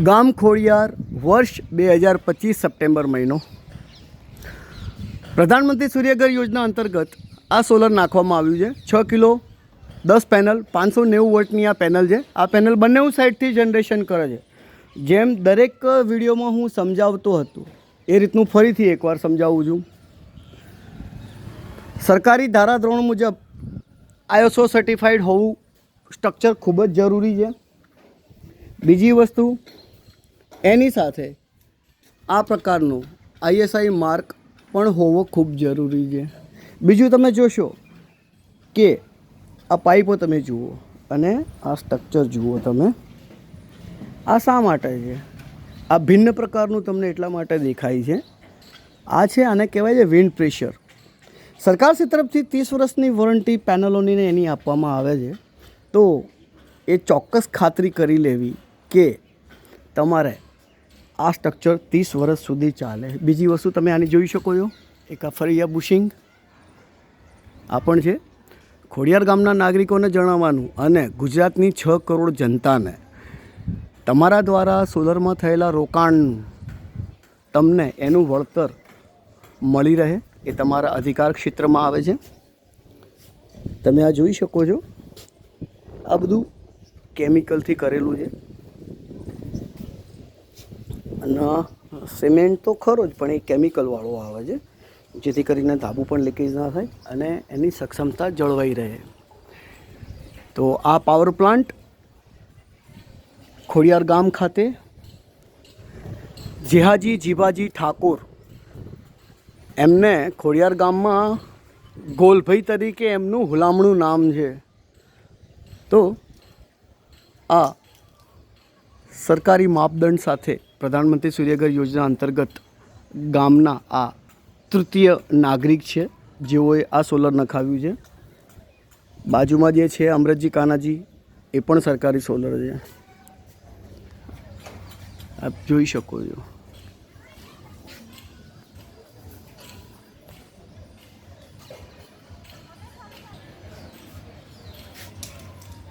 ગામ ખોડિયાર, વર્ષ 2025 સપ્ટેમ્બર મહિનો. પ્રધાનમંત્રી સૂર્યઘર યોજના અંતર્ગત આ સોલર નાખવામાં આવ્યું છે. 6 કિલો 10 પેનલ 590 વોટની આ પેનલ છે. આ પેનલ બંને સાઈડથી જનરેશન કરે છે. જેમ દરેક વિડીયોમાં હું સમજાવતો હતો એ રીતનું ફરીથી એકવાર સમજાવું છું. સરકારી ધારાધોરણ મુજબ ISO સર્ટિફાઈડ હોવું સ્ટ્રક્ચર ખૂબ જ જરૂરી છે. બીજી વસ્તુ, એની સાથે આ પ્રકારનું ISI માર્ક પણ હોવો ખૂબ જરૂરી છે. બીજું, તમે જોશો કે આ પાઇપો તમે જુઓ અને આ સ્ટ્રક્ચર જુઓ તમે. આ શા માટે છે? આ ભિન્ન પ્રકારનું તમને એટલા માટે દેખાય છે. આ છે, આને કહેવાય છે વિન્ડ પ્રેશર. સરકારશ્રી તરફથી 30 વર્ષની વોરંટી પેનલોની એની આપવામાં આવે છે. તો એ ચોક્કસ ખાતરી કરી લેવી કે તમારે આ સ્ટ્રક્ચર 30 વર્ષ સુધી ચાલે. બીજી વસ્તુ તમે આની જોઈ શકો છો, એક આ ફરિયા બુશિંગ આ પણ છે. ખોડિયાર ગામના નાગરિકોને જણાવવાનું અને ગુજરાતની 6 કરોડ જનતાને તમારા દ્વારા સોલરમાં થયેલા રોકાણનું તમને એનું વળતર મળી રહે એ તમારા અધિકાર ક્ષેત્રમાં આવે છે. તમે આ જોઈ શકો છો. આ બધું કેમિકલથી કરેલું છે અને સિમેન્ટ તો ખરો જ, પણ એ કેમિકલવાળો આવે છે, જેથી કરીને ધાબુ પણ લીકેજ ના થાય અને એની સક્ષમતા જળવાઈ રહે. તો આ પાવર પ્લાન્ટ ખોડિયાર ગામ ખાતે જેહાજી જીભાજી ઠાકોર, એમને ખોડિયાર ગામમાં ગોલભાઈ તરીકે એમનું હુલામણું નામ છે. તો આ સરકારી માપદંડ સાથે પ્રધાનમંત્રી સૂર્યઘર યોજના અંતર્ગત ગામના આ તૃતીય નાગરિક છે જેઓએ આ સોલર નખાવ્યું છે. બાજુમાં જે છે અમરતજી કાનાજી, એ પણ સરકારી સોલર છે. આપ જોઈ શકો છો.